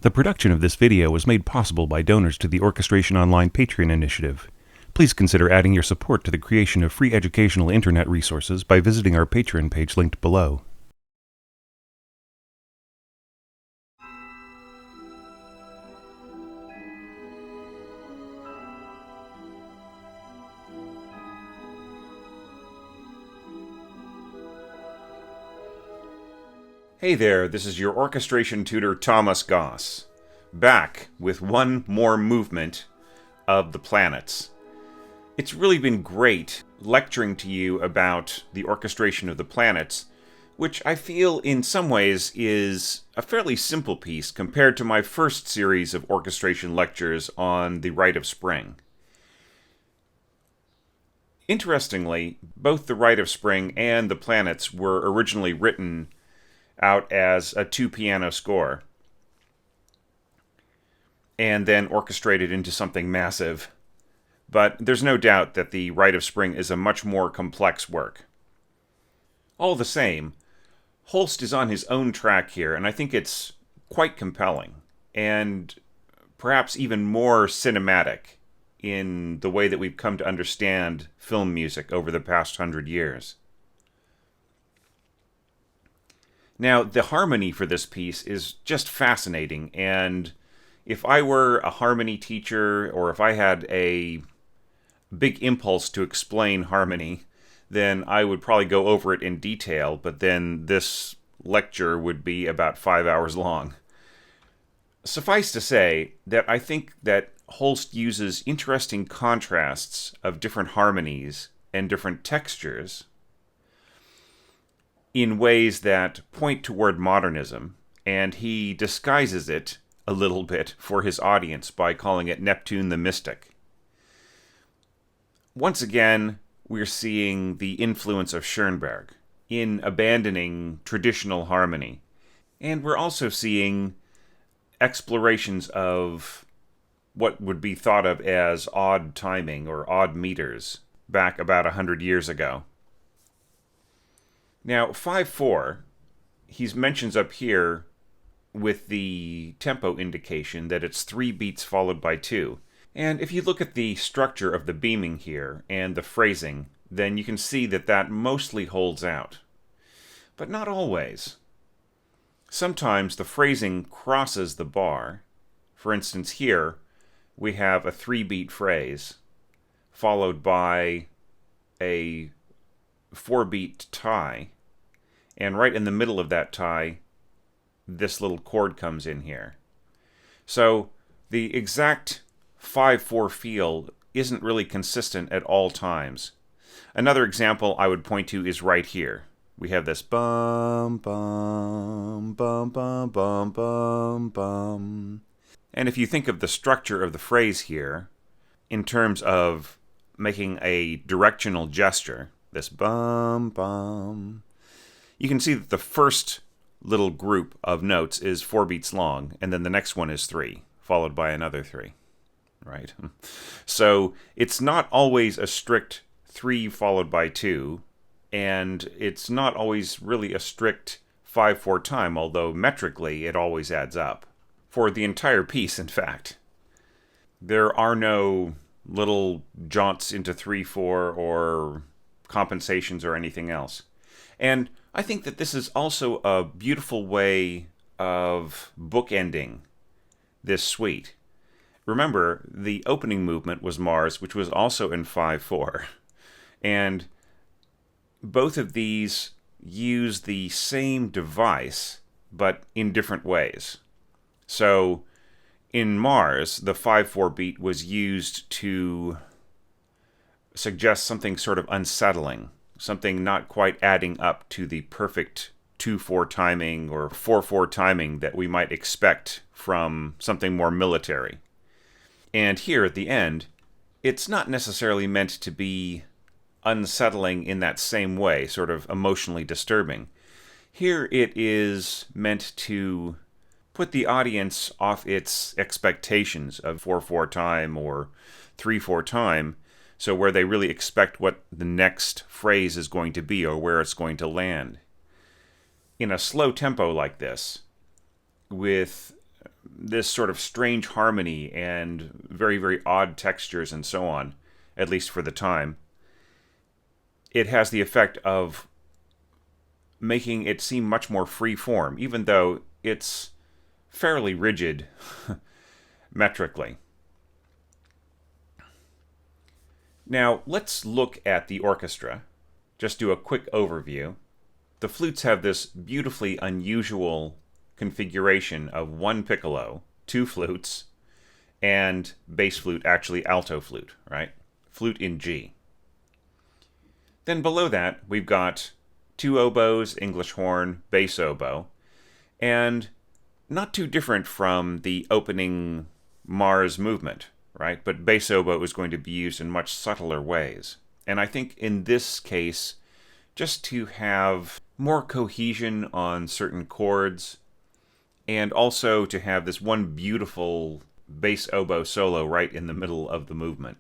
The production of this video was made possible by donors to the Orchestration Online Patreon initiative. Please consider adding your support to the creation of free educational internet resources by visiting our Patreon page linked below. Hey there, this is your orchestration tutor Thomas Goss, back with one more movement of the planets. It's really been great lecturing to you about the orchestration of the planets, which I feel in some ways is a fairly simple piece compared to my first series of orchestration lectures on the Rite of Spring. Interestingly, both the Rite of Spring and the planets were originally written out as a two-piano score, and then orchestrated into something massive. But there's no doubt that the Rite of Spring is a much more complex work. All the same, Holst is on his own track here, and I think it's quite compelling, and perhaps even more cinematic in the way that we've come to understand film music over the past 100 years. Now, the harmony for this piece is just fascinating, and if I were a harmony teacher, or if I had a big impulse to explain harmony, then I would probably go over it in detail, but then this lecture would be about 5 hours long. Suffice to say that I think that Holst uses interesting contrasts of different harmonies and different textures in ways that point toward modernism, and he disguises it a little bit for his audience by calling it Neptune the Mystic. Once again, we're seeing the influence of Schoenberg in abandoning traditional harmony, and we're also seeing explorations of what would be thought of as odd timing or odd meters back about 100 years ago. Now, 5/4, he mentions up here with the tempo indication that it's 3 beats followed by 2. And if you look at the structure of the beaming here and the phrasing, then you can see that that mostly holds out. But not always. Sometimes the phrasing crosses the bar. For instance, here we have a 3-beat phrase followed by a 4-beat tie, and right in the middle of that tie, this little chord comes in here. So the exact 5/4 feel isn't really consistent at all times. Another example I would point to is right here. We have this bum bum bum bum bum bum bum. And if you think of the structure of the phrase here in terms of making a directional gesture, this bum bum, you can see that the first little group of notes is 4 beats long, and then the next one is 3, followed by another 3, right? So it's not always a strict 3 followed by 2, and it's not always really a strict 5/4 time, although metrically it always adds up. For the entire piece, in fact. There are no little jaunts into 3/4 or compensations or anything else. And I think that this is also a beautiful way of bookending this suite. Remember, the opening movement was Mars, which was also in 5/4. And both of these use the same device, but in different ways. So in Mars, the 5/4 beat was used to suggest something sort of unsettling, something not quite adding up to the perfect 2/4 timing or 4/4 timing that we might expect from something more military. And here at the end, it's not necessarily meant to be unsettling in that same way, sort of emotionally disturbing. Here it is meant to put the audience off its expectations of 4/4 time or 3/4 time, so where they really expect what the next phrase is going to be or where it's going to land. In a slow tempo like this, with this sort of strange harmony and very, very odd textures and so on, at least for the time, it has the effect of making it seem much more free form, even though it's fairly rigid metrically. Now, let's look at the orchestra. Just do a quick overview. The flutes have this beautifully unusual configuration of one piccolo, two flutes, and bass flute, actually alto flute, right? Flute in G. Then below that, we've got two oboes, English horn, bass oboe, and not too different from the opening Mars movement, right? But bass oboe is going to be used in much subtler ways. And I think in this case, just to have more cohesion on certain chords, and also to have this one beautiful bass oboe solo right in the middle of the movement.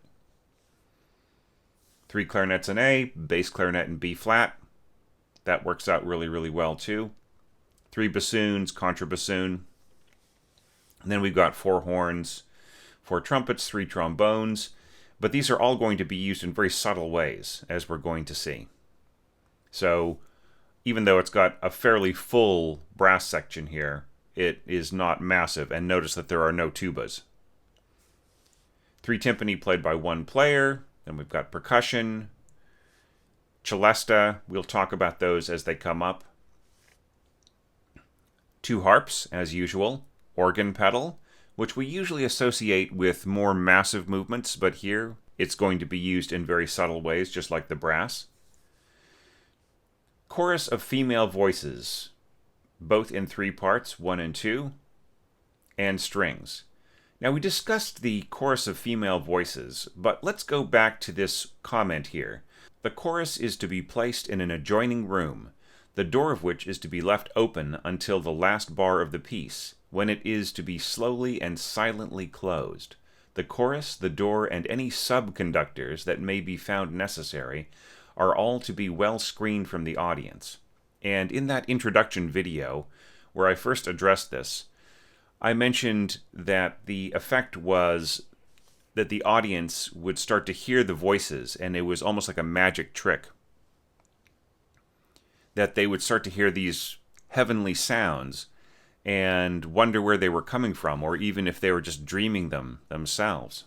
3 clarinets in A, bass clarinet in B flat. That works out really, really well too. 3 bassoons, contrabassoon. And then we've got 4 horns, 4 trumpets, 3 trombones. But these are all going to be used in very subtle ways, as we're going to see. So even though it's got a fairly full brass section here, it is not massive. And notice that there are no tubas. 3 timpani played by 1 player. Then we've got percussion, celesta. We'll talk about those as they come up. 2 harps, as usual. Organ pedal, which we usually associate with more massive movements, but here it's going to be used in very subtle ways, just like the brass. Chorus of female voices, both in 3 parts, 1 and 2, and strings. Now, we discussed the chorus of female voices, but let's go back to this comment here. The chorus is to be placed in an adjoining room, the door of which is to be left open until the last bar of the piece, when it is to be slowly and silently closed. The chorus, the door, and any subconductors that may be found necessary are all to be well screened from the audience. And in that introduction video, where I first addressed this, I mentioned that the effect was that the audience would start to hear the voices, and it was almost like a magic trick. That they would start to hear these heavenly sounds and wonder where they were coming from, or even if they were just dreaming them themselves,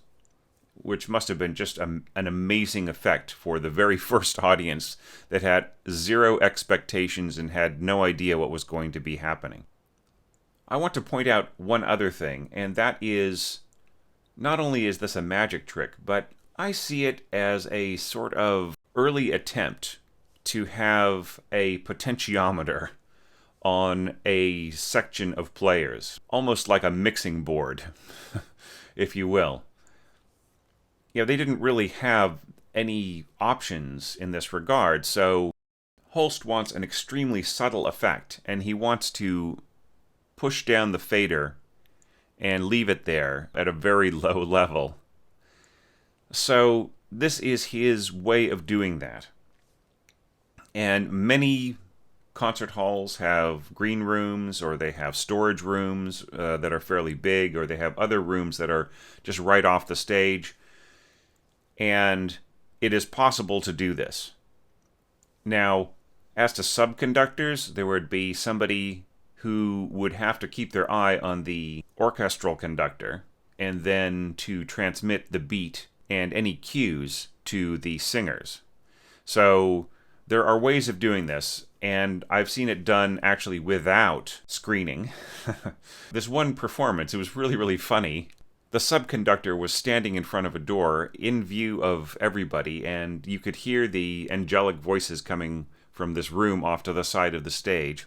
which must have been just an amazing effect for the very first audience that had zero expectations and had no idea what was going to be happening. I want to point out one other thing, and that is, not only is this a magic trick, but I see it as a sort of early attempt to have a potentiometer on a section of players, almost like a mixing board, if you will. You know, they didn't really have any options in this regard, so Holst wants an extremely subtle effect, and he wants to push down the fader and leave it there at a very low level. So this is his way of doing that. And many concert halls have green rooms, or they have storage rooms that are fairly big, or they have other rooms that are just right off the stage. And it is possible to do this. Now, as to subconductors, there would be somebody who would have to keep their eye on the orchestral conductor and then to transmit the beat and any cues to the singers. So there are ways of doing this, and I've seen it done actually without screening. This one performance, it was really, really funny. The subconductor was standing in front of a door in view of everybody, and you could hear the angelic voices coming from this room off to the side of the stage.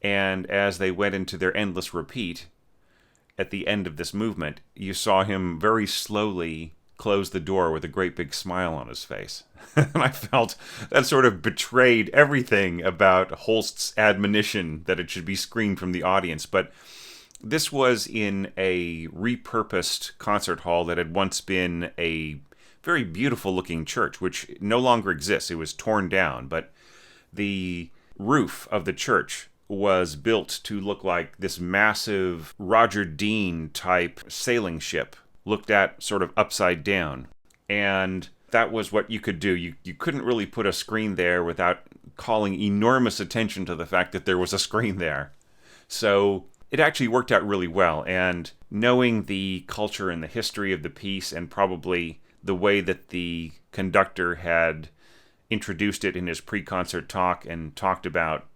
And as they went into their endless repeat, at the end of this movement, you saw him very slowly close the door with a great big smile on his face. And I felt that sort of betrayed everything about Holst's admonition that it should be screened from the audience. But this was in a repurposed concert hall that had once been a very beautiful looking church, which no longer exists. It was torn down, but the roof of the church was built to look like this massive Roger Dean type sailing ship, looked at sort of upside down. And that was what you could do. You couldn't really put a screen there without calling enormous attention to the fact that there was a screen there. So it actually worked out really well. And knowing the culture and the history of the piece, and probably the way that the conductor had introduced it in his pre-concert talk and talked about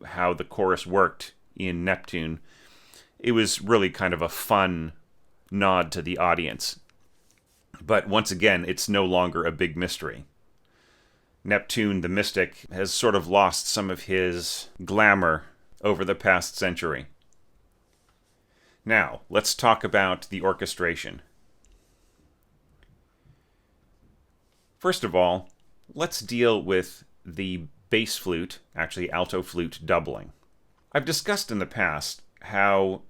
how the chorus worked in Neptune, it was really kind of a fun nod to the audience. But once again, it's no longer a big mystery. Neptune, the mystic, has sort of lost some of his glamour over the past century. Now, let's talk about the orchestration. First of all, let's deal with the bass flute, actually alto flute, doubling. I've discussed in the past how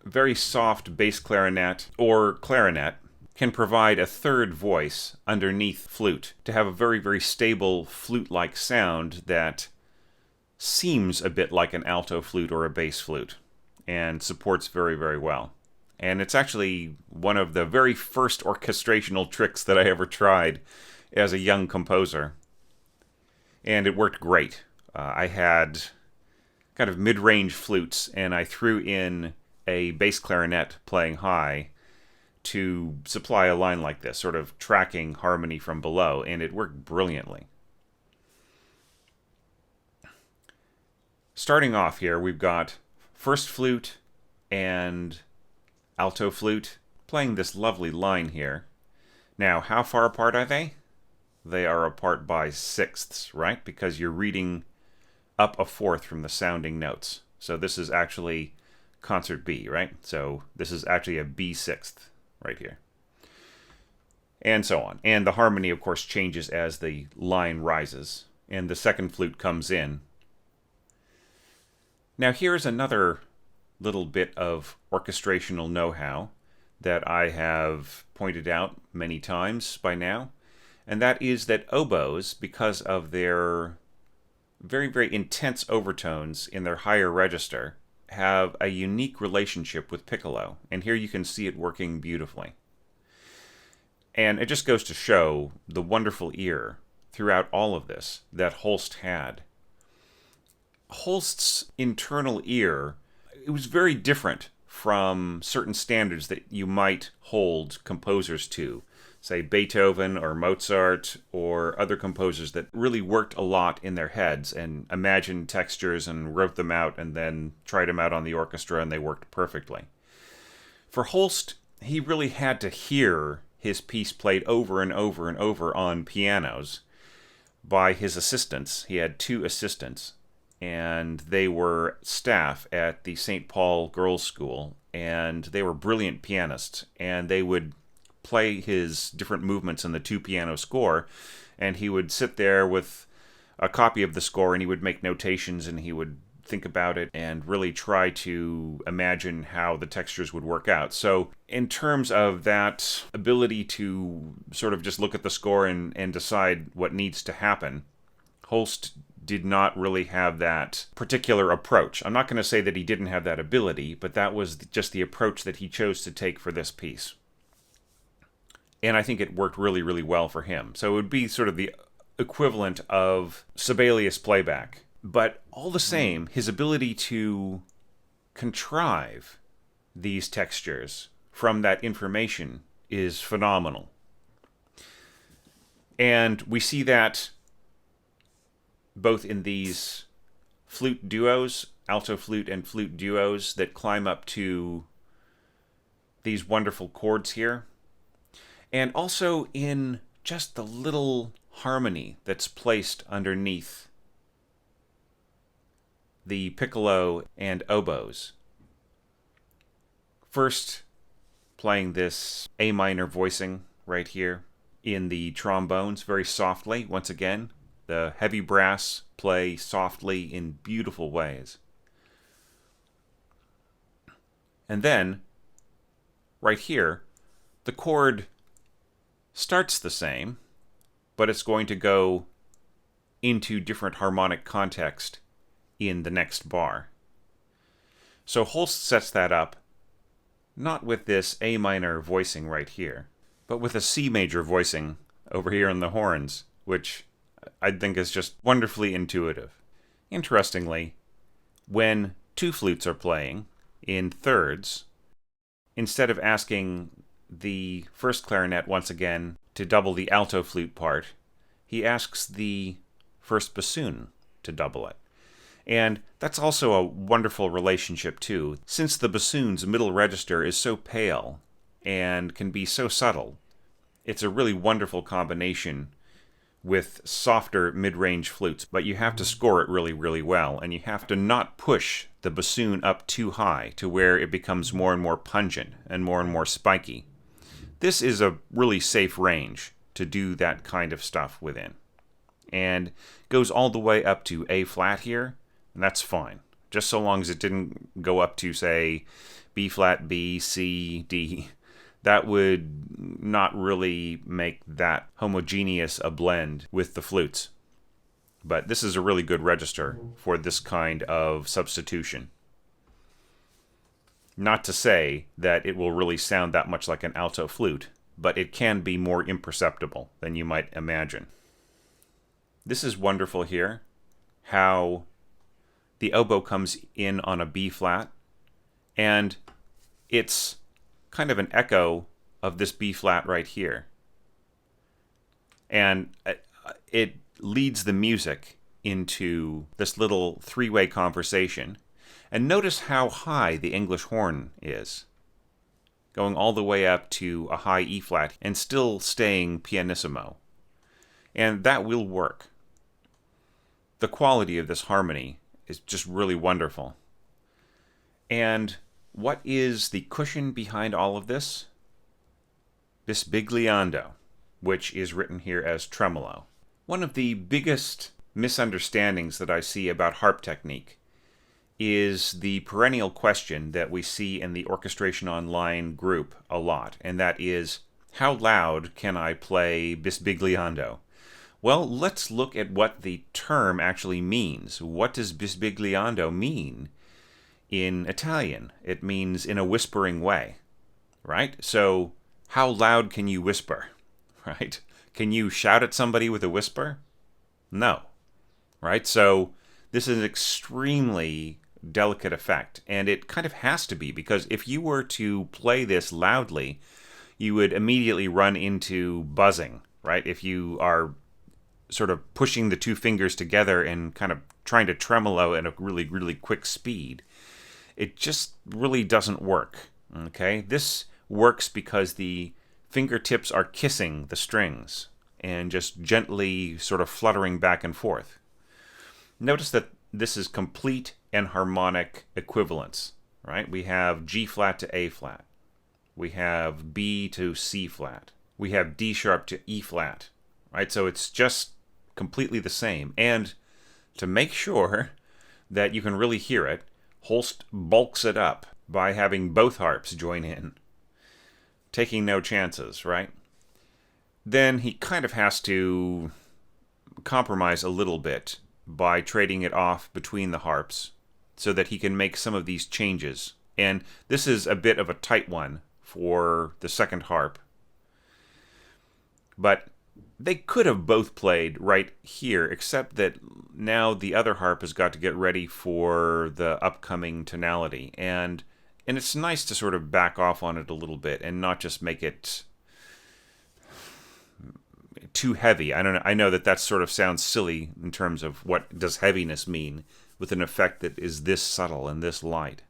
very soft bass clarinet or clarinet can provide a third voice underneath flute to have a very, very stable flute-like sound that seems a bit like an alto flute or a bass flute and supports very, very well. And it's actually one of the very first orchestrational tricks that I ever tried as a young composer. And it worked great. I had kind of mid-range flutes, and I threw in a bass clarinet playing high to supply a line like this, sort of tracking harmony from below, and it worked brilliantly. Starting off here, we've got first flute and alto flute playing this lovely line here. Now, how far apart are they? They are apart by sixths, right? Because you're reading up a fourth from the sounding notes. So this is actually concert B, right? So this is actually a B sixth right here. And so on. And the harmony, of course, changes as the line rises. And the second flute comes in. Now here's another little bit of orchestrational know-how that I have pointed out many times by now. And that is that oboes, because of their very, very intense overtones in their higher register, have a unique relationship with piccolo. And here you can see it working beautifully. And it just goes to show the wonderful ear throughout all of this that Holst had. Holst's internal ear, it was very different from certain standards that you might hold composers to. Say Beethoven or Mozart or other composers that really worked a lot in their heads and imagined textures and wrote them out and then tried them out on the orchestra and they worked perfectly. For Holst, he really had to hear his piece played over and over and over on pianos by his assistants. He had 2 assistants, and they were staff at the St. Paul Girls' School, and they were brilliant pianists, and they would play his different movements in the 2-piano score, and he would sit there with a copy of the score and he would make notations and he would think about it and really try to imagine how the textures would work out. So in terms of that ability to sort of just look at the score and decide what needs to happen, Holst did not really have that particular approach. I'm not going to say that he didn't have that ability, but that was just the approach that he chose to take for this piece. And I think it worked really, really well for him. So it would be sort of the equivalent of Sibelius playback. But all the same, his ability to contrive these textures from that information is phenomenal. And we see that both in these flute duos, alto flute and flute duos that climb up to these wonderful chords here. And also in just the little harmony that's placed underneath the piccolo and oboes. First, playing this A minor voicing right here in the trombones very softly. Once again, the heavy brass play softly in beautiful ways. And then, right here, the chord starts the same, but it's going to go into different harmonic context in the next bar. So Holst sets that up not with this A minor voicing right here, but with a C major voicing over here on the horns, which I think is just wonderfully intuitive. Interestingly, when two flutes are playing in thirds, instead of asking the first clarinet once again to double the alto flute part, he asks the first bassoon to double it. And that's also a wonderful relationship too, since the bassoon's middle register is so pale and can be so subtle. It's a really wonderful combination with softer mid-range flutes, but you have to score it really, really well, and you have to not push the bassoon up too high to where it becomes more and more pungent and more spiky. This is a really safe range to do that kind of stuff within. And goes all the way up to A flat here, and that's fine. Just so long as it didn't go up to, say, B flat, B, C, D. That would not really make that homogeneous a blend with the flutes. But this is a really good register for this kind of substitution. Not to say that it will really sound that much like an alto flute, but it can be more imperceptible than you might imagine. This is wonderful here, how the oboe comes in on a B flat, and it's kind of an echo of this B flat right here. And it leads the music into this little three-way conversation. And notice how high the English horn is, going all the way up to a high E flat and still staying pianissimo. And that will work. The quality of this harmony is just really wonderful. And what is the cushion behind all of this? Bisbigliando, which is written here as tremolo. One of the biggest misunderstandings that I see about harp technique is the perennial question that we see in the Orchestration Online group a lot, and that is, how loud can I play bisbigliando? Well, let's look at what the term actually means. What does bisbigliando mean in Italian? It means in a whispering way, right? So how loud can you whisper, right? Can you shout at somebody with a whisper? No, right? So this is an extremely delicate effect, and it kind of has to be, because if you were to play this loudly, you would immediately run into buzzing, right? If you are sort of pushing the two fingers together and kind of trying to tremolo at a really, really quick speed, it just really doesn't work, okay? This works because the fingertips are kissing the strings and just gently sort of fluttering back and forth. Notice that this is complete and harmonic equivalence, right? We have G flat to A flat. We have B to C flat. We have D sharp to E flat, right? So it's just completely the same. And to make sure that you can really hear it, Holst bulks it up by having both harps join in, taking no chances, right? Then he kind of has to compromise a little bit by trading it off between the harps so that he can make some of these changes. And this is a bit of a tight one for the second harp. But they could have both played right here, except that now the other harp has got to get ready for the upcoming tonality. And it's nice to sort of back off on it a little bit and not just make it too heavy. I know that sort of sounds silly in terms of what does heaviness mean with an effect that is this subtle and this light.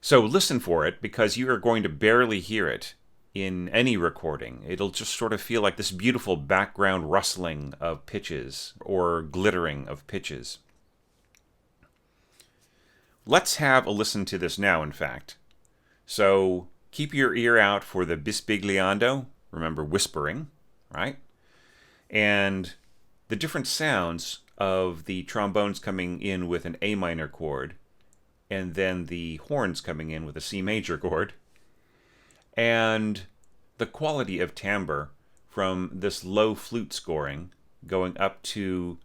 So listen for it, because you are going to barely hear it in any recording. It'll just sort of feel like this beautiful background rustling of pitches or glittering of pitches. Let's have a listen to this now, in fact. So keep your ear out for the bisbigliando. Remember, whispering, right? And the different sounds of the trombones coming in with an A minor chord, and then the horns coming in with a C major chord, and the quality of timbre from this low flute scoring going up to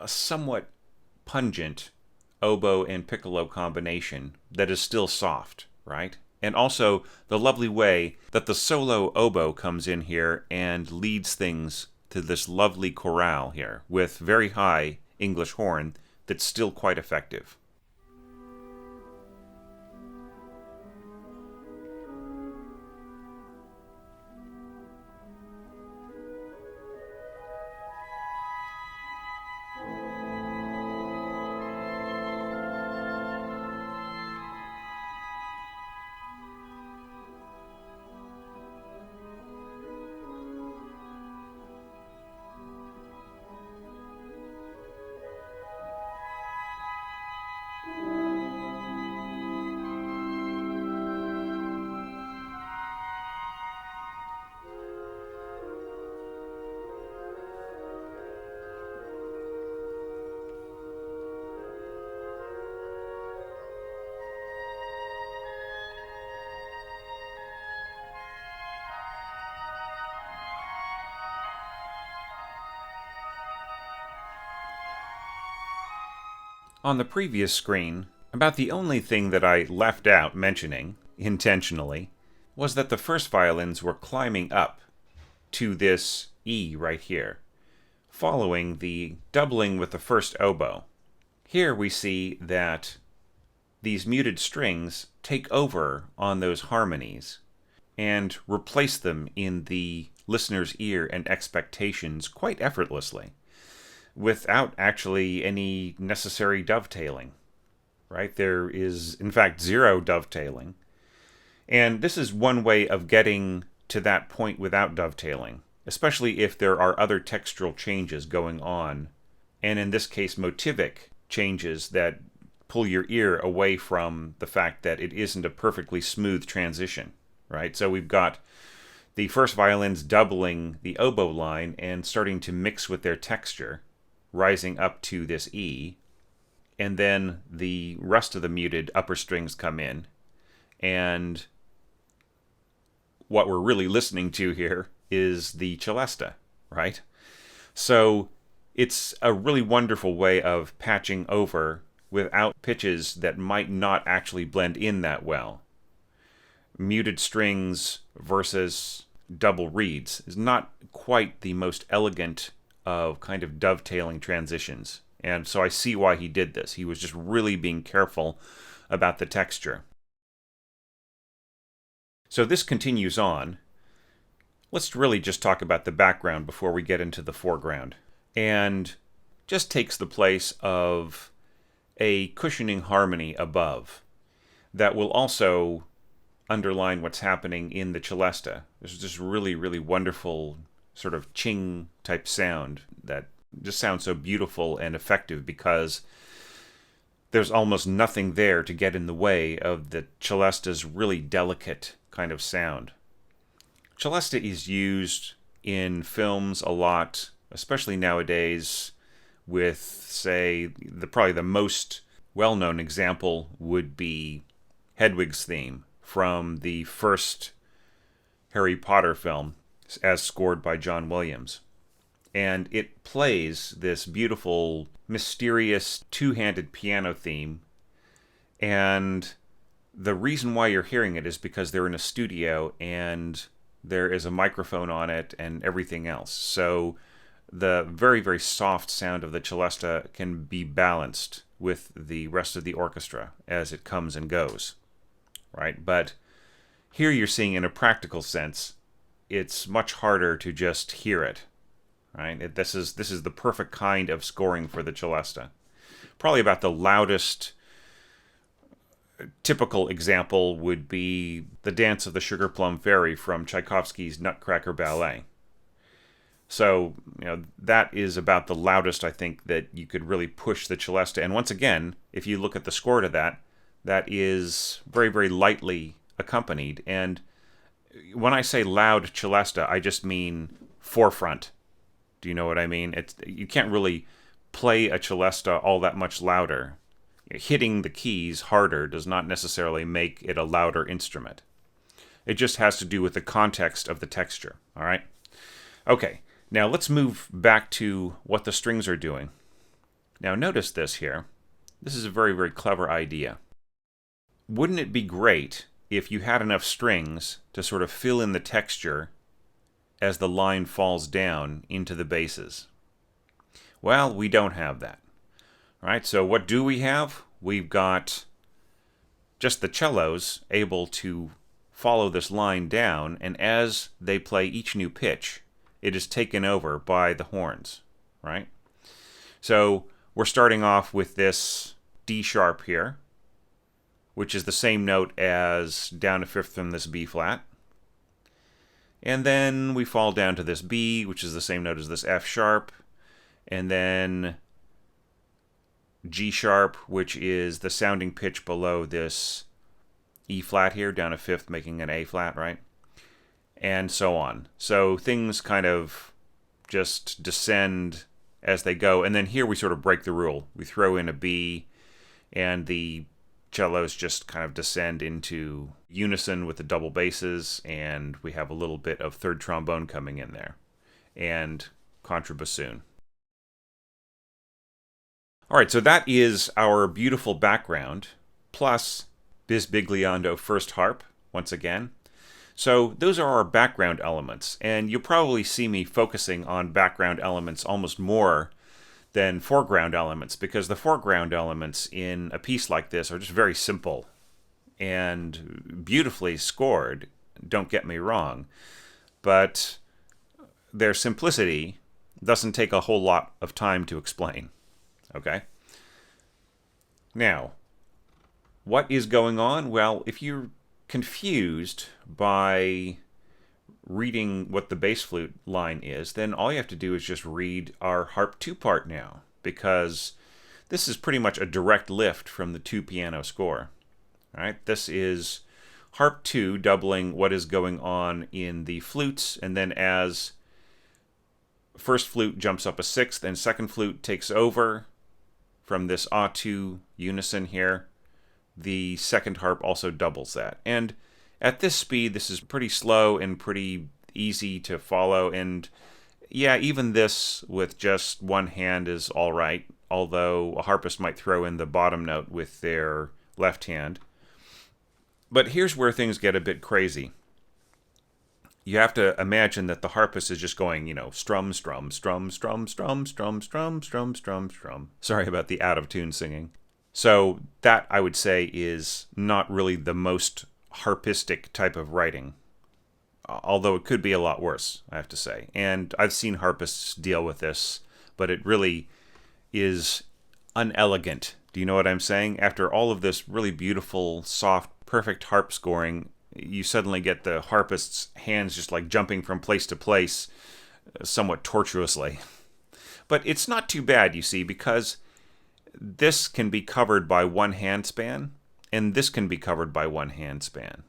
a somewhat pungent oboe and piccolo combination that is still soft, right? And also the lovely way that the solo oboe comes in here and leads things to this lovely chorale here with very high English horn that's still quite effective. On the previous screen, about the only thing that I left out mentioning, intentionally, was that the first violins were climbing up to this E right here, following the doubling with the first oboe. Here we see that these muted strings take over on those harmonies and replace them in the listener's ear and expectations quite effortlessly, without actually any necessary dovetailing, right? There is, in fact, zero dovetailing. And this is one way of getting to that point without dovetailing, especially if there are other textural changes going on, and in this case, motivic changes that pull your ear away from the fact that it isn't a perfectly smooth transition, right? So we've got the first violins doubling the oboe line and starting to mix with their texture, rising up to this E, and then the rest of the muted upper strings come in, and what we're really listening to here is the celesta, right? So it's a really wonderful way of patching over without pitches that might not actually blend in that well. Muted strings versus double reeds is not quite the most elegant of kind of dovetailing transitions. And so I see why he did this. He was just really being careful about the texture. So this continues on. Let's really just talk about the background before we get into the foreground. And just takes the place of a cushioning harmony above that will also underline what's happening in the celesta. There's this really, really wonderful sort of ching type sound that just sounds so beautiful and effective because there's almost nothing there to get in the way of the celesta's really delicate kind of sound. Celesta is used in films a lot, especially nowadays, with, say, probably the most well-known example would be Hedwig's theme from the first Harry Potter film, as scored by John Williams. And it plays this beautiful, mysterious, two-handed piano theme. And the reason why you're hearing it is because they're in a studio and there is a microphone on it and everything else. So the very, very soft sound of the celesta can be balanced with the rest of the orchestra as it comes and goes, right? But here you're seeing, in a practical sense, it's much harder to just hear it, right? This is the perfect kind of scoring for the celesta. Probably about the loudest typical example would be the Dance of the Sugar Plum Fairy from Tchaikovsky's Nutcracker Ballet. So, that is about the loudest, I think, that you could really push the celesta. And once again, if you look at the score to that, that is very, very lightly accompanied. And when I say loud celesta, I just mean forefront. Do you know what I mean? You can't really play a celesta all that much louder. Hitting the keys harder does not necessarily make it a louder instrument. It just has to do with the context of the texture, all right? Okay, now let's move back to what the strings are doing. Now notice this here. This is a very, very clever idea. Wouldn't it be great if you had enough strings to sort of fill in the texture as the line falls down into the basses? Well, we don't have that. All right, so what do we have? We've got just the cellos able to follow this line down, and as they play each new pitch, it is taken over by the horns, right? So we're starting off with this D sharp here, which is the same note as down a fifth from this B flat. And then we fall down to this B, which is the same note as this F sharp, and then G sharp, which is the sounding pitch below this E flat here, down a fifth, making an A flat, right? And so on. So things kind of just descend as they go. And then here we sort of break the rule. We throw in a B, and the cellos just kind of descend into unison with the double basses, and we have a little bit of third trombone coming in there, and contrabassoon. All right, so that is our beautiful background, plus Bisbigliando first harp, once again. So those are our background elements, and you'll probably see me focusing on background elements almost more than foreground elements, because the foreground elements in a piece like this are just very simple and beautifully scored, don't get me wrong, but their simplicity doesn't take a whole lot of time to explain. Okay? Now, what is going on? Well, if you're confused by reading what the bass flute line is, then all you have to do is just read our harp 2 part now, because this is pretty much a direct lift from the 2 piano score. All right, this is harp 2 doubling what is going on in the flutes, and then as first flute jumps up a sixth and second flute takes over from this A2 unison here, the second harp also doubles that. And at this speed, this is pretty slow and pretty easy to follow. And yeah, even this with just one hand is all right, although a harpist might throw in the bottom note with their left hand. But here's where things get a bit crazy. You have to imagine that the harpist is just going, strum, strum, strum, strum, strum, strum, strum, strum, strum, strum. Sorry about the out-of-tune singing. So that, I would say, is not really the most harpistic type of writing, although it could be a lot worse, I have to say. And I've seen harpists deal with this, but it really is unelegant. Do you know what I'm saying? After all of this really beautiful, soft, perfect harp scoring, you suddenly get the harpist's hands just like jumping from place to place somewhat tortuously. But it's not too bad, you see, because this can be covered by one hand span, and this can be covered by one hand span,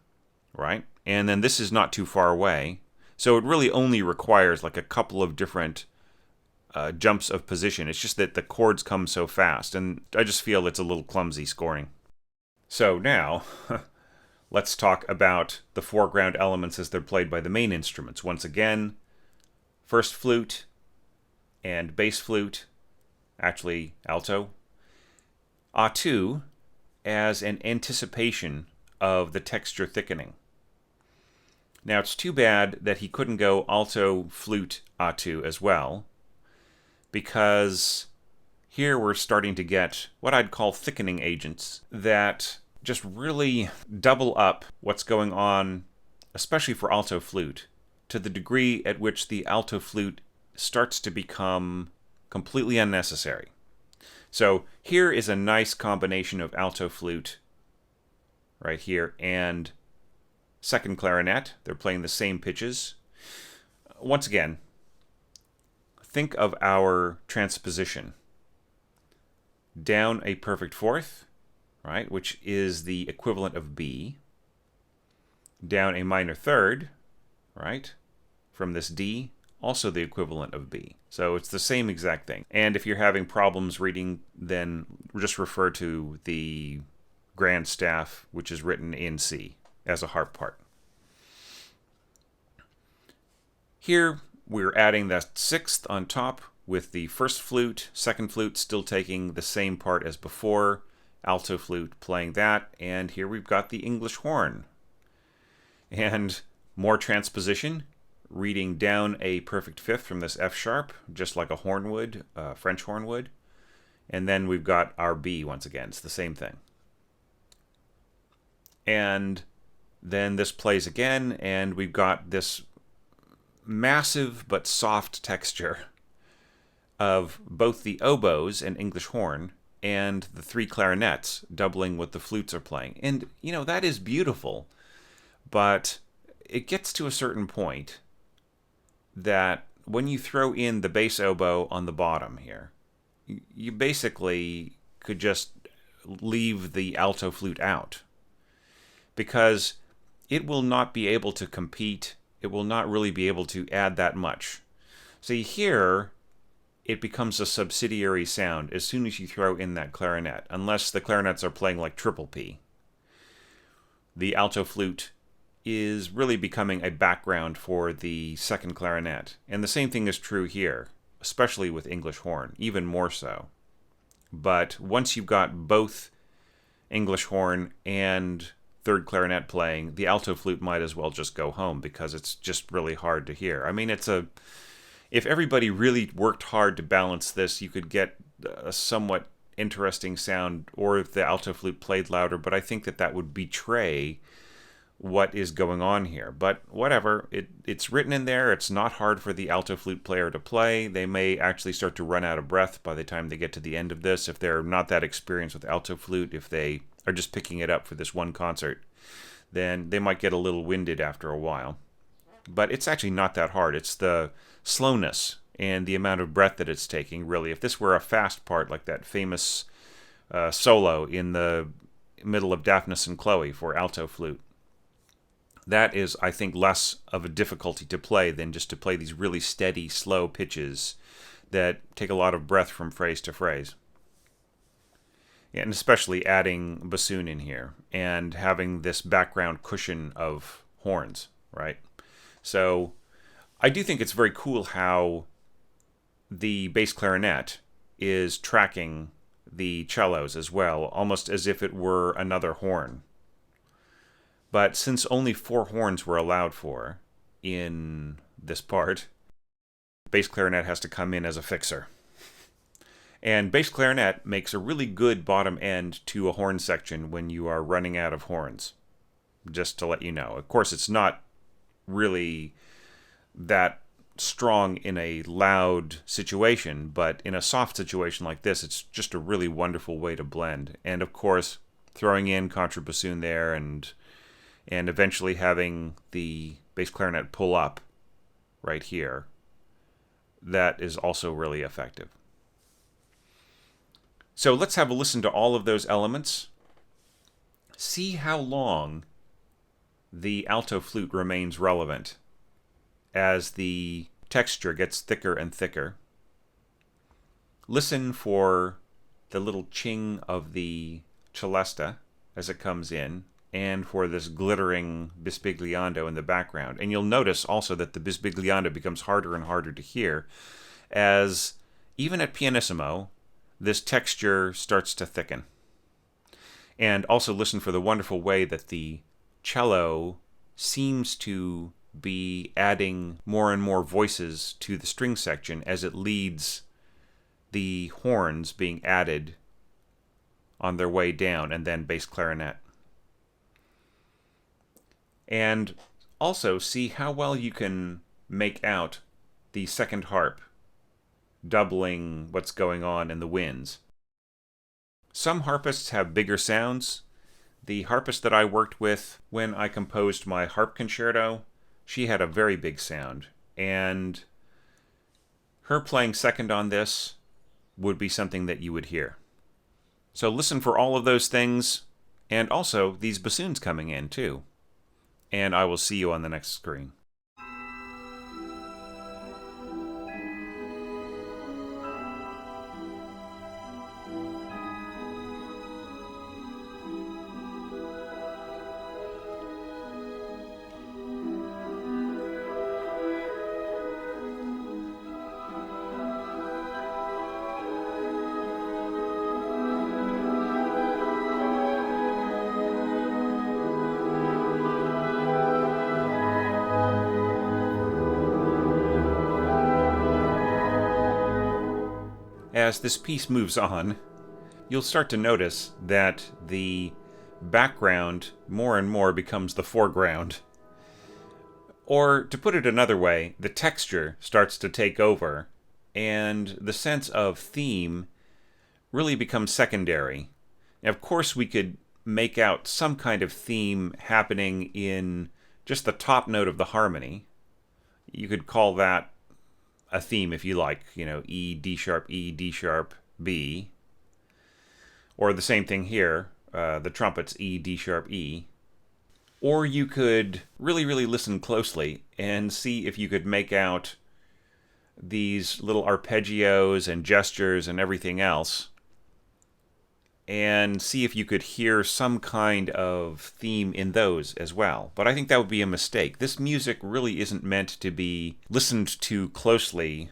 right? And then this is not too far away, so it really only requires like a couple of different jumps of position. It's just that the chords come so fast, and I just feel it's a little clumsy scoring. So now, let's talk about the foreground elements as they're played by the main instruments. Once again, first flute and bass flute, actually alto, A2 as an anticipation of the texture thickening. Now it's too bad that he couldn't go alto, flute, A2 as well, because here we're starting to get what I'd call thickening agents that just really double up what's going on, especially for alto flute, to the degree at which the alto flute starts to become completely unnecessary. So here is a nice combination of alto flute right here and second clarinet. They're playing the same pitches. Once again, think of our transposition. Down a perfect fourth, right, which is the equivalent of B. Down a minor third, right, from this D, also the equivalent of B. So it's the same exact thing. And if you're having problems reading, then just refer to the grand staff, which is written in C as a harp part. Here we're adding that sixth on top with the first flute, second flute still taking the same part as before, alto flute playing that, and here we've got the English horn. And more transposition, reading down a perfect fifth from this F sharp, just like a horn would, French horn would. And then we've got our B once again. It's the same thing. And then this plays again, and we've got this massive but soft texture of both the oboes and English horn and the three clarinets doubling what the flutes are playing. And, you know, that is beautiful, but it gets to a certain point that when you throw in the bass oboe on the bottom here, you basically could just leave the alto flute out, because it will not be able to compete. It will not really be able to add that much. See, here it becomes a subsidiary sound as soon as you throw in that clarinet, unless the clarinets are playing like triple P. The alto flute is really becoming a background for the second clarinet. And the same thing is true here, especially with English horn, even more so. But once you've got both English horn and third clarinet playing, the alto flute might as well just go home, because it's just really hard to hear. I mean, if everybody really worked hard to balance this, you could get a somewhat interesting sound, or if the alto flute played louder, but I think that would betray what is going on here. But whatever, it's written in there. It's not hard for the alto flute player to play. They may actually start to run out of breath by the time they get to the end of this, if they're not that experienced with alto flute. If they are just picking it up for this one concert, then they might get a little winded after a while. But it's actually not that hard. It's the slowness and the amount of breath that it's taking, really. If this were a fast part, like that famous solo in the middle of Daphnis and Chloe for alto flute, that is, I think, less of a difficulty to play than just to play these really steady, slow pitches that take a lot of breath from phrase to phrase. And especially adding bassoon in here and having this background cushion of horns, right? So I do think it's very cool how the bass clarinet is tracking the cellos as well, almost as if it were another horn. But since only 4 horns were allowed for in this part, bass clarinet has to come in as a fixer. And bass clarinet makes a really good bottom end to a horn section when you are running out of horns, just to let you know. Of course, it's not really that strong in a loud situation, but in a soft situation like this, it's just a really wonderful way to blend. And of course, throwing in contrabassoon there and eventually having the bass clarinet pull up right here, that is also really effective. So let's have a listen to all of those elements. See how long the alto flute remains relevant as the texture gets thicker and thicker. Listen for the little ching of the celesta as it comes in, and for this glittering bisbigliando in the background. And you'll notice also that the bisbigliando becomes harder and harder to hear as, even at pianissimo, this texture starts to thicken. And also listen for the wonderful way that the cello seems to be adding more and more voices to the string section as it leads the horns being added on their way down, and then bass clarinet. And also see how well you can make out the second harp doubling what's going on in the winds. Some harpists have bigger sounds. The harpist that I worked with when I composed my harp concerto, she had a very big sound, and her playing second on this would be something that you would hear. So listen for all of those things, and also these bassoons coming in too. And I will see you on the next screen. as this piece moves on, you'll start to notice that the background more and more becomes the foreground. Or, to put it another way, the texture starts to take over, and the sense of theme really becomes secondary. Now, of course, we could make out some kind of theme happening in just the top note of the harmony. You could call that a theme if you like, E, D sharp, B. Or the same thing here, the trumpets E, D sharp, E. Or you could really, really listen closely and see if you could make out these little arpeggios and gestures and everything else, and see if you could hear some kind of theme in those as well. But I think that would be a mistake. This music really isn't meant to be listened to closely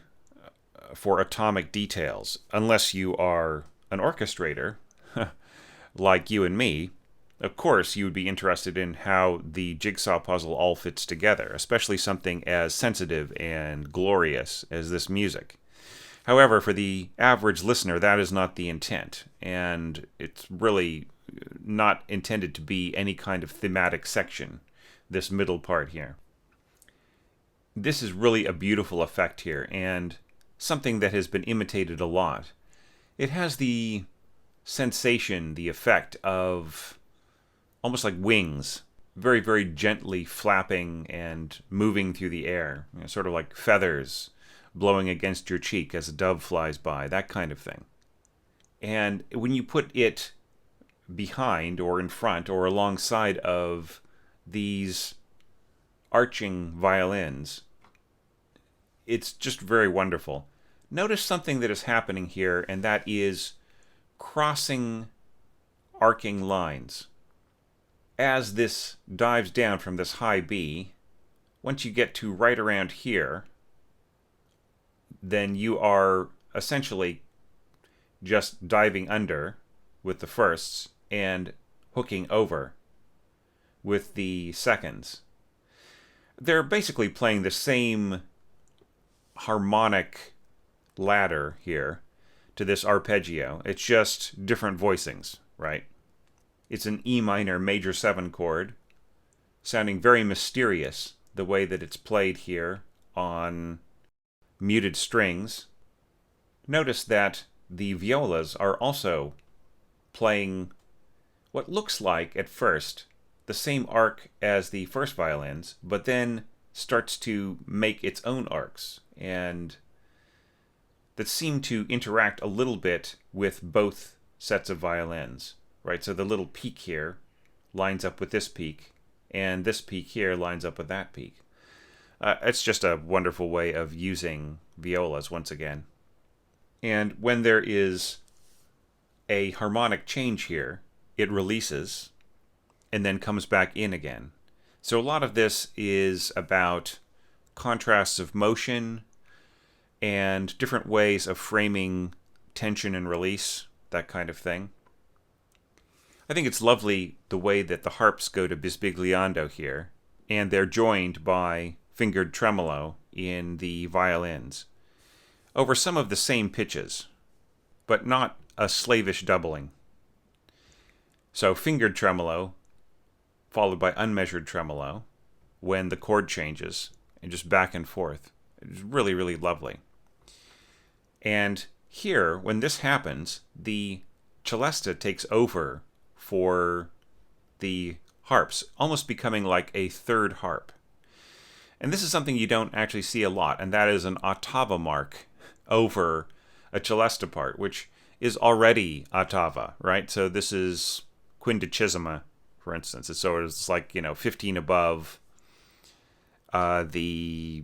for atomic details, unless you are an orchestrator, like you and me. Of course, you would be interested in how the jigsaw puzzle all fits together, especially something as sensitive and glorious as this music. However, for the average listener, that is not the intent, and it's really not intended to be any kind of thematic section, this middle part here. This is really a beautiful effect here, and something that has been imitated a lot. It has the sensation, the effect of almost like wings, very, very gently flapping and moving through the air, sort of like feathers blowing against your cheek as a dove flies by, that kind of thing. And when you put it behind or in front or alongside of these arching violins, it's just very wonderful. Notice something that is happening here, and that is crossing arcing lines. As this dives down from this high B, once you get to right around here, then you are essentially just diving under with the firsts and hooking over with the seconds. They're basically playing the same harmonic ladder here to this arpeggio. It's just different voicings, right? It's an E minor major 7 chord, sounding very mysterious the way that it's played here on muted strings. Notice that the violas are also playing what looks like, at first, the same arc as the first violins, but then starts to make its own arcs, and that seem to interact a little bit with both sets of violins. Right, so the little peak here lines up with this peak, and this peak here lines up with that peak. It's just a wonderful way of using violas once again. And when there is a harmonic change here, it releases and then comes back in again. So a lot of this is about contrasts of motion and different ways of framing tension and release, that kind of thing. I think it's lovely the way that the harps go to bisbigliando here, and they're joined by fingered tremolo in the violins over some of the same pitches, but not a slavish doubling. So fingered tremolo followed by unmeasured tremolo when the chord changes, and just back and forth. It's really, really lovely. And here, when this happens, the celesta takes over for the harps, almost becoming like a third harp. And this is something you don't actually see a lot, and that is an ottava mark over a celesta part, which is already ottava, right? So this is quindecima, for instance. It's like, 15 above the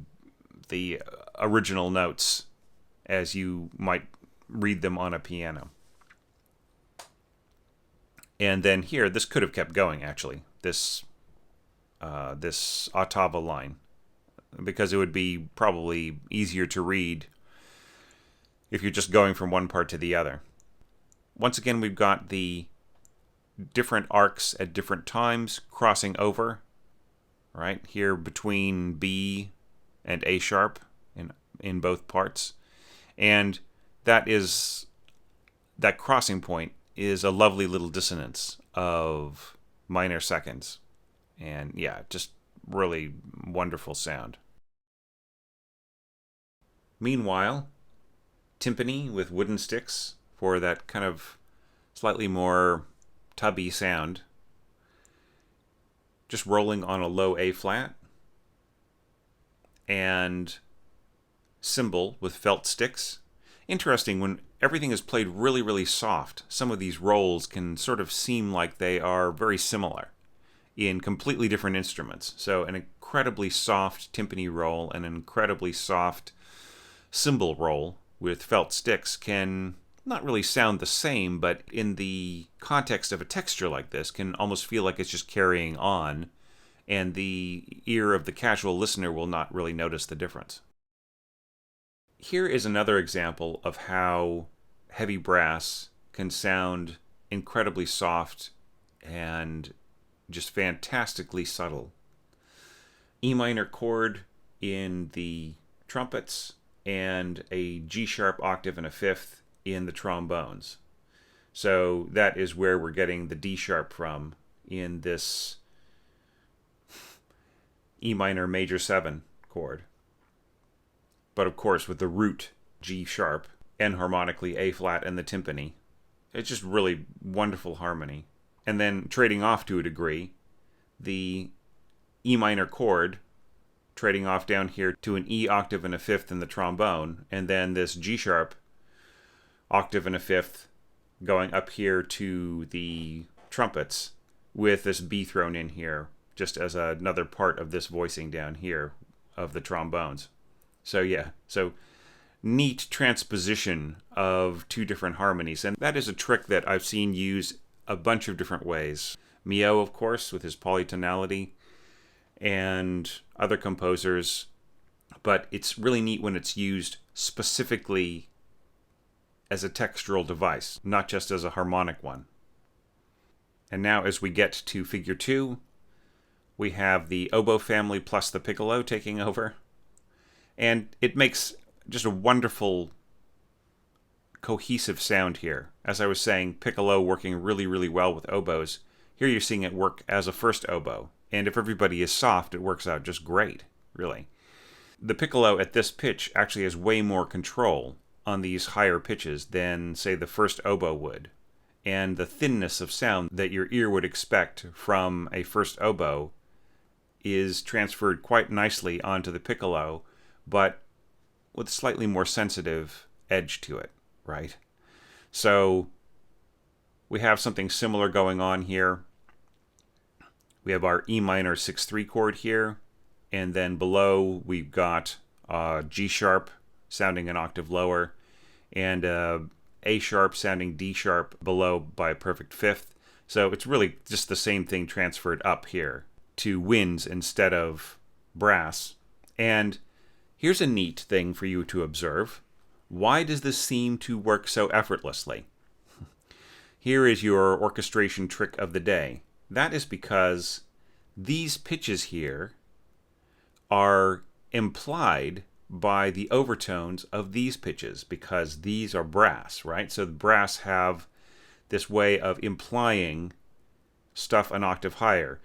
original notes as you might read them on a piano. And then here, this could have kept going, actually, this ottava line, because it would be probably easier to read if you're just going from one part to the other. Once again, we've got the different arcs at different times crossing over, right, here between B and A sharp in both parts. And that crossing point is a lovely little dissonance of minor seconds. And yeah, just really wonderful sound. Meanwhile, timpani with wooden sticks for that kind of slightly more tubby sound. Just rolling on a low A flat. And cymbal with felt sticks. Interesting, when everything is played really, really soft, some of these rolls can sort of seem like they are very similar in completely different instruments. So an incredibly soft timpani roll and an incredibly soft cymbal roll with felt sticks can not really sound the same, but in the context of a texture like this can almost feel like it's just carrying on, and the ear of the casual listener will not really notice the difference. Here is another example of how heavy brass can sound incredibly soft and just fantastically subtle. E minor chord in the trumpets and a G sharp octave and a fifth in the trombones. So that is where we're getting the D sharp from in this E minor major 7 chord. But of course, with the root G sharp and harmonically A flat and the timpani, it's just really wonderful harmony. And then trading off to a degree, the E minor chord trading off down here to an E octave and a fifth in the trombone, and then this G sharp octave and a fifth going up here to the trumpets with this B thrown in here just as another part of this voicing down here of the trombones. So yeah, so neat transposition of two different harmonies, and that is a trick that I've seen used a bunch of different ways. Mio, of course, with his polytonality, and other composers, but it's really neat when it's used specifically as a textural device, not just as a harmonic one. And now as we get to figure 2, we have the oboe family plus the piccolo taking over. And it makes just a wonderful cohesive sound here. As I was saying, piccolo working really, really well with oboes. Here you're seeing it work as a first oboe. And if everybody is soft, it works out just great, really. The piccolo at this pitch actually has way more control on these higher pitches than, say, the first oboe would. And the thinness of sound that your ear would expect from a first oboe is transferred quite nicely onto the piccolo, but with a slightly more sensitive edge to it, right? So we have something similar going on here. We have our E minor 6/3 chord here, and then below we've got G sharp sounding an octave lower, and A sharp sounding D sharp below by a perfect fifth. So it's really just the same thing transferred up here to winds instead of brass. And here's a neat thing for you to observe. Why does this seem to work so effortlessly? Here is your orchestration trick of the day. That is because these pitches here are implied by the overtones of these pitches, because these are brass, right? So the brass have this way of implying stuff an octave higher.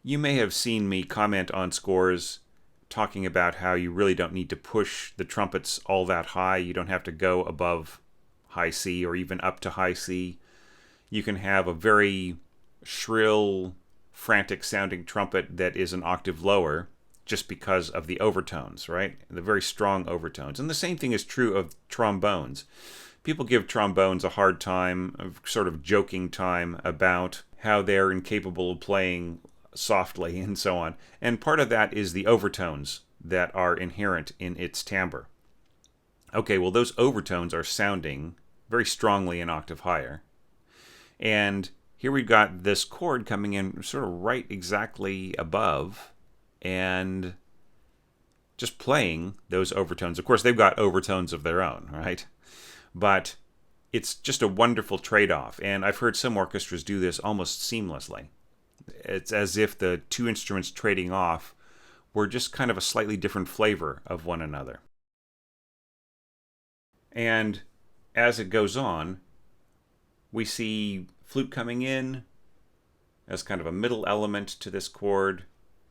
You may have seen me comment on scores talking about how you really don't need to push the trumpets all that high. You don't have to go above high C or even up to high C. You can have a very shrill, frantic sounding trumpet that is an octave lower just because of the overtones, right? The very strong overtones. And the same thing is true of trombones. People give trombones a hard time, a sort of joking time about how they're incapable of playing softly and so on. And part of that is the overtones that are inherent in its timbre. Okay, well, those overtones are sounding very strongly an octave higher. And here we've got this chord coming in sort of right exactly above and just playing those overtones. Of course, they've got overtones of their own, right? But it's just a wonderful trade-off. And I've heard some orchestras do this almost seamlessly. It's as if the two instruments trading off were just kind of a slightly different flavor of one another. And as it goes on, we see flute coming in as kind of a middle element to this chord,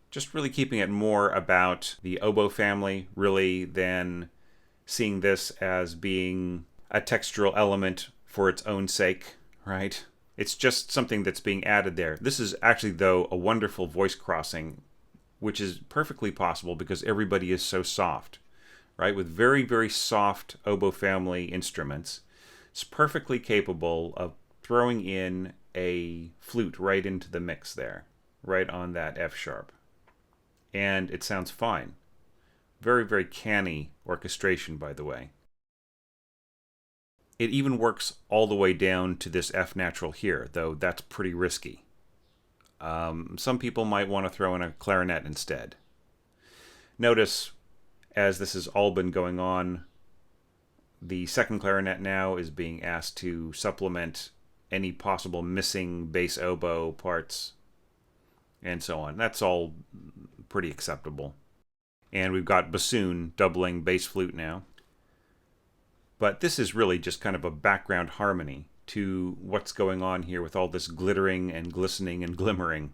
just really keeping it more about the oboe family, really, than seeing this as being a textural element for its own sake, right? It's just something that's being added there. This is actually, though, a wonderful voice crossing, which is perfectly possible because everybody is so soft, right? With very, very soft oboe family instruments, it's perfectly capable of throwing in a flute right into the mix there, right on that F sharp. And it sounds fine. Very, very canny orchestration, by the way. It even works all the way down to this F natural here, though that's pretty risky. Some people might want to throw in a clarinet instead. Notice, as this has all been going on, the second clarinet now is being asked to supplement any possible missing bass oboe parts, and so on. That's all pretty acceptable. And we've got bassoon doubling bass flute now. But this is really just kind of a background harmony to what's going on here with all this glittering and glistening and glimmering.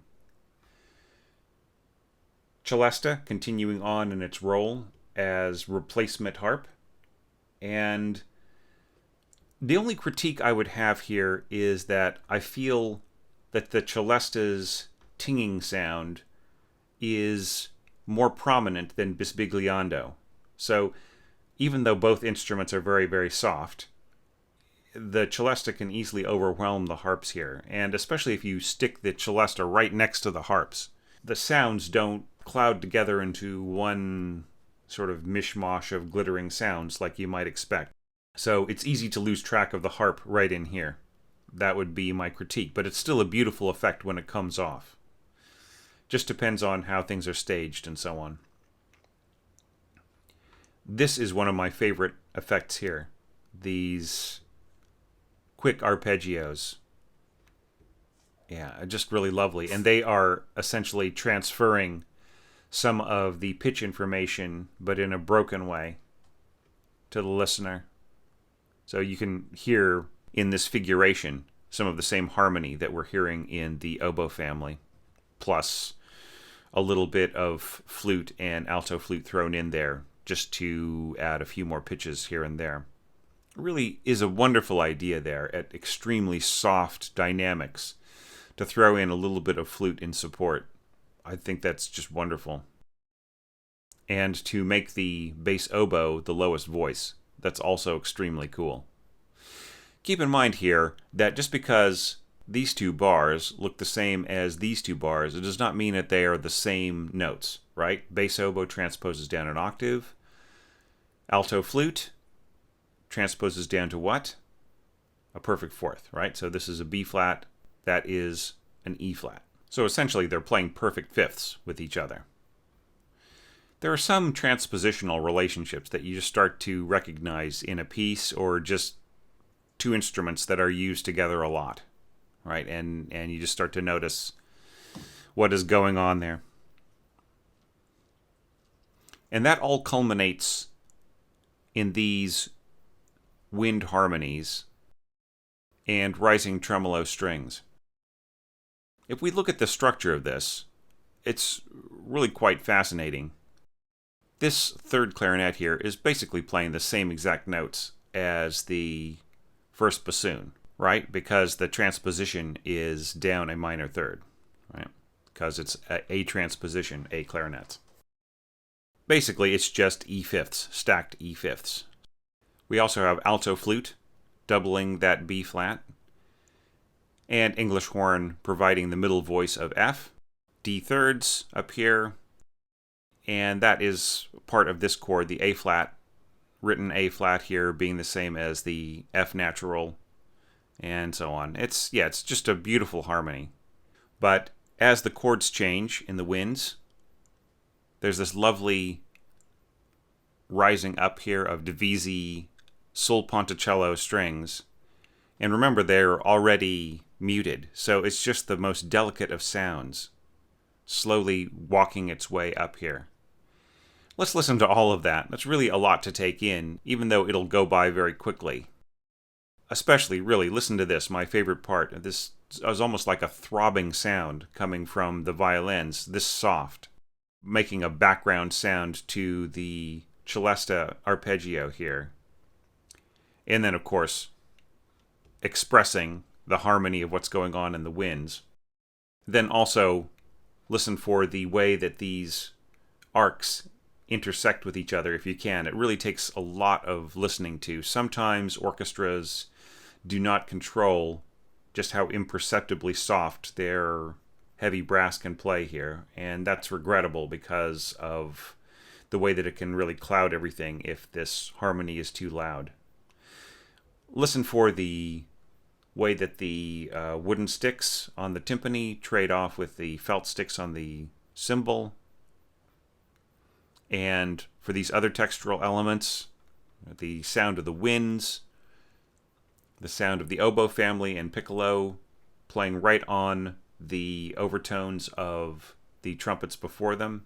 Celesta continuing on in its role as replacement harp. And the only critique I would have here is that I feel that the celesta's tinging sound is more prominent than bisbigliando. So even though both instruments are very, very soft, the celesta can easily overwhelm the harps here, and especially if you stick the celesta right next to the harps. The sounds don't cloud together into one sort of mishmash of glittering sounds like you might expect. So it's easy to lose track of the harp right in here. That would be my critique, but it's still a beautiful effect when it comes off. Just depends on how things are staged and so on. This is one of my favorite effects here. These quick arpeggios. Yeah, just really lovely. And they are essentially transferring some of the pitch information, but in a broken way, to the listener. So you can hear in this figuration some of the same harmony that we're hearing in the oboe family, plus a little bit of flute and alto flute thrown in there just to add a few more pitches here and there. It really is a wonderful idea there at extremely soft dynamics to throw in a little bit of flute in support. I think that's just wonderful. And to make the bass oboe the lowest voice, that's also extremely cool. Keep in mind here that just because these two bars look the same as these two bars, it does not mean that they are the same notes, right? Bass oboe transposes down an octave. Alto flute transposes down to what? A perfect fourth, right? So this is a B flat, that is an E flat. So essentially they're playing perfect fifths with each other. There are some transpositional relationships that you just start to recognize in a piece, or just two instruments that are used together a lot, right? And you just start to notice what is going on there. And that all culminates in these wind harmonies and rising tremolo strings. If we look at the structure of this, it's really quite fascinating. This third clarinet here is basically playing the same exact notes as the first bassoon, right? Because the transposition is down a minor third, right? Because it's a transposition, A clarinets. Basically, it's just E fifths, stacked E fifths. We also have alto flute doubling that B flat, and English horn providing the middle voice of F, D thirds up here, and that is part of this chord, the A flat, written A flat here being the same as the F natural, and so on. It's just a beautiful harmony. But as the chords change in the winds, there's this lovely rising up here of divisi sul ponticello strings. And remember, they're already muted, so it's just the most delicate of sounds, slowly walking its way up here. Let's listen to all of that. That's really a lot to take in, even though it'll go by very quickly. Especially, really, listen to this, my favorite part. This is almost like a throbbing sound coming from the violins, this soft, making a background sound to the celesta arpeggio here. And then, of course, expressing the harmony of what's going on in the winds. Then also listen for the way that these arcs intersect with each other if you can. It really takes a lot of listening to. Sometimes orchestras do not control just how imperceptibly soft their heavy brass can play here, and that's regrettable because of the way that it can really cloud everything if this harmony is too loud. Listen for the way that the wooden sticks on the timpani trade off with the felt sticks on the cymbal. And for these other textural elements, the sound of the winds, the sound of the oboe family and piccolo playing right on the overtones of the trumpets before them.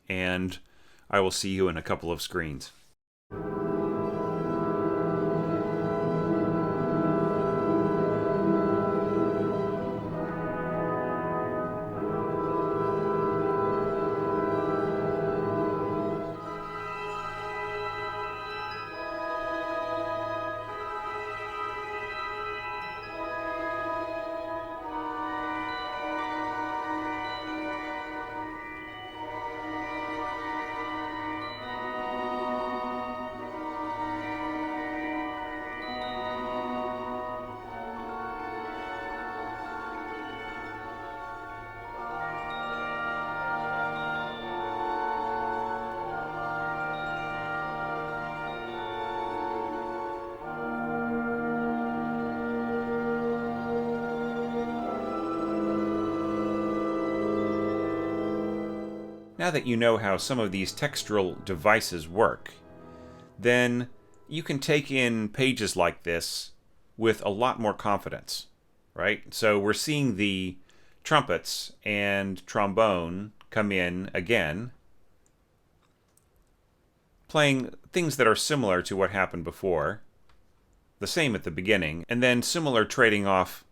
And I will see you in a couple of screens. Now that you know how some of these textural devices work, then you can take in pages like this with a lot more confidence, right? So we're seeing the trumpets and trombone come in again, playing things that are similar to what happened before, the same at the beginning, and then similar trading off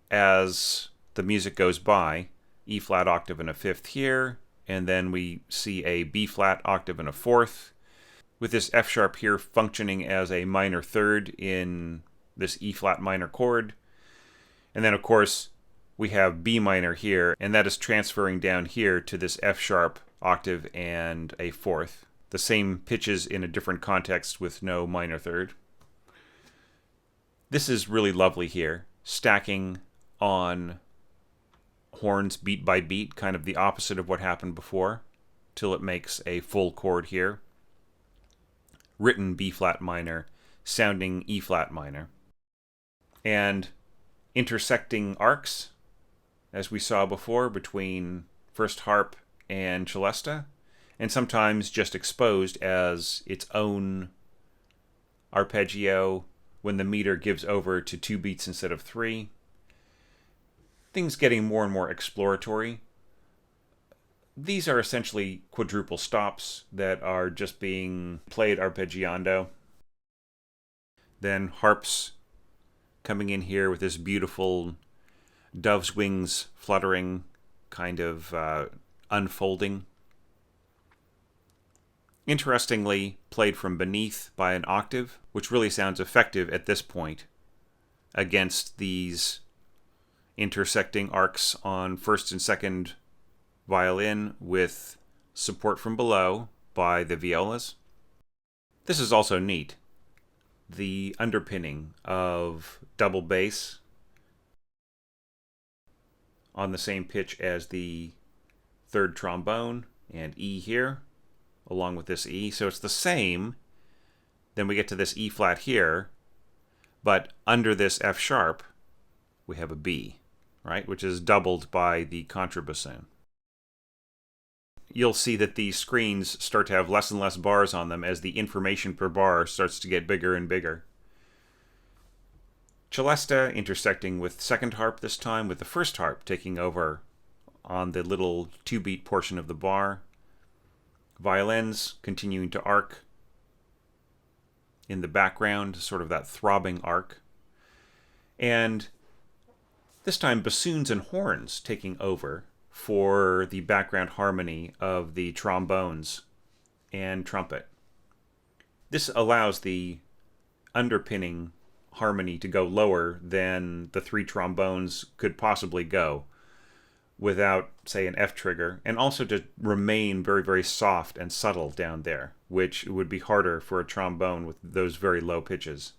as the music goes by. E flat octave and a fifth here, and then we see a B flat octave and a fourth, with this F sharp here functioning as a minor third in this E flat minor chord. And then of course we have B minor here, and that is transferring down here to this F sharp octave and a fourth. The same pitches in a different context with no minor third. This is really lovely here, stacking on horns beat by beat, kind of the opposite of what happened before, till it makes a full chord here. Written B flat minor, sounding E flat minor. And intersecting arcs, as we saw before, between first harp and celesta, and sometimes just exposed as its own arpeggio when the meter gives over to 2 beats instead of 3. Things getting more and more exploratory. These are essentially quadruple stops that are just being played arpeggiando. Then harps coming in here with this beautiful dove's wings fluttering, kind of unfolding. Interestingly, played from beneath by an octave, which really sounds effective at this point against these intersecting arcs on first and second violin with support from below by the violas. This is also neat. The underpinning of double bass on the same pitch as the third trombone and E here, along with this E. So it's the same. Then we get to this E flat here, but under this F sharp, we have a B, right, which is doubled by the contrabassoon. You'll see that these screens start to have less and less bars on them as the information per bar starts to get bigger and bigger. Celesta intersecting with second harp this time, with the first harp taking over on the little 2-beat portion of the bar. Violins continuing to arc in the background, sort of that throbbing arc. And this time bassoons and horns taking over for the background harmony of the trombones and trumpet. This allows the underpinning harmony to go lower than the three trombones could possibly go without, say, an F trigger, and also to remain very, very soft and subtle down there, which would be harder for a trombone with those very low pitches.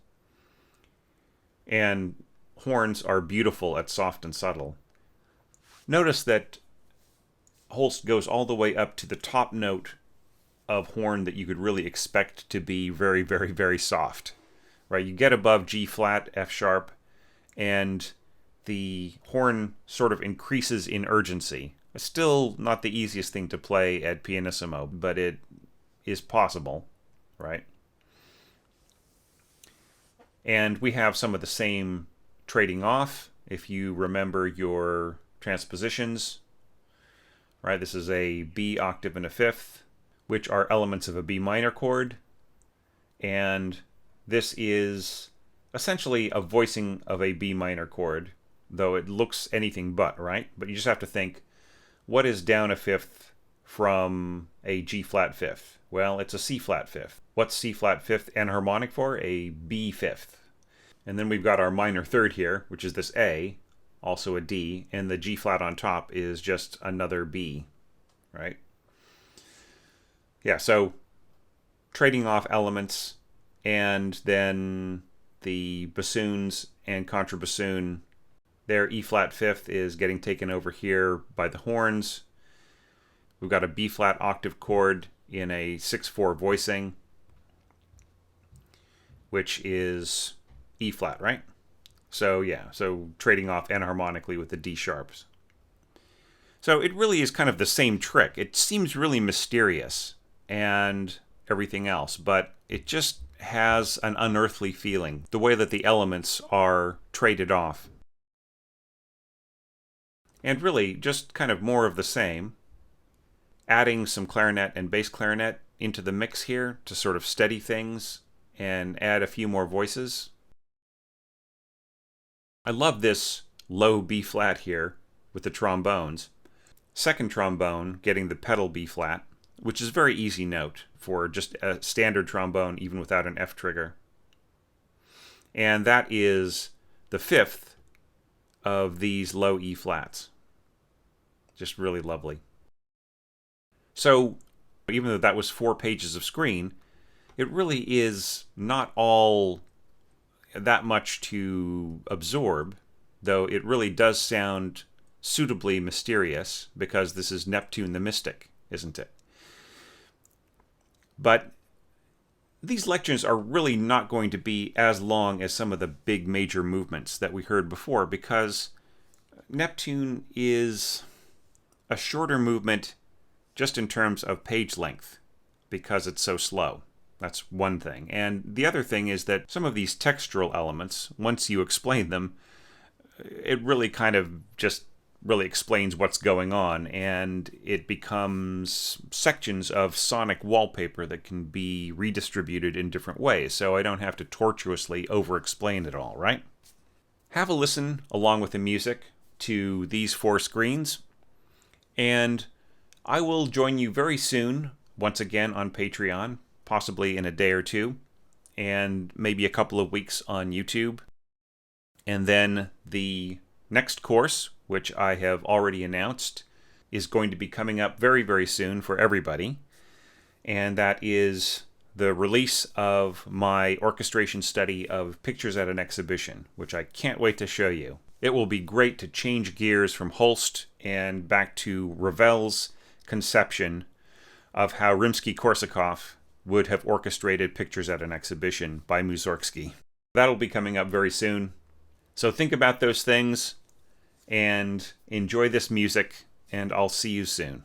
And horns are beautiful at soft and subtle. Notice that Holst goes all the way up to the top note of horn that you could really expect to be very, very, very soft. Right? You get above G flat, F sharp, and the horn sort of increases in urgency. It's still not the easiest thing to play at pianissimo, but it is possible, right? And we have some of the same trading off. If you remember your transpositions, right? This is a B octave and a fifth, which are elements of a B minor chord. And this is essentially a voicing of a B minor chord, though it looks anything but, right? But you just have to think, what is down a fifth from a G flat fifth? Well, it's a C flat fifth. What's C flat fifth enharmonic for? A B fifth. And then we've got our minor third here, which is this A, also a D, and the G flat on top is just another B, right? Yeah, so trading off elements, and then the bassoons and contrabassoon, their E flat fifth is getting taken over here by the horns. We've got a B flat octave chord in a 6/4 voicing, which is E flat, right? So yeah, so trading off enharmonically with the D sharps. So it really is kind of the same trick. It seems really mysterious and everything else, but it just has an unearthly feeling, the way that the elements are traded off. And really, just kind of more of the same, adding some clarinet and bass clarinet into the mix here to sort of steady things and add a few more voices. I love this low B flat here with the trombones. Second trombone getting the pedal B flat, which is a very easy note for just a standard trombone, even without an F trigger. And that is the fifth of these low E flats. Just really lovely. So, even though that was 4 pages of screen, it really is not all that much to absorb, though it really does sound suitably mysterious, because this is Neptune the Mystic, isn't it? But these lectures are really not going to be as long as some of the big major movements that we heard before, because Neptune is a shorter movement just in terms of page length, because it's so slow. That's one thing. And the other thing is that some of these textural elements, once you explain them, it really kind of just really explains what's going on, and it becomes sections of sonic wallpaper that can be redistributed in different ways, so I don't have to tortuously over-explain it all, right? Have a listen, along with the music, to these 4 screens, and I will join you very soon, once again on Patreon, possibly in a day or two, and maybe a couple of weeks on YouTube. And then the next course, which I have already announced, is going to be coming up very, very soon for everybody. And that is the release of my orchestration study of Pictures at an Exhibition, which I can't wait to show you. It will be great to change gears from Holst and back to Ravel's conception of how Rimsky-Korsakov would have orchestrated Pictures at an Exhibition by Mussorgsky. That'll be coming up very soon. So think about those things and enjoy this music, and I'll see you soon.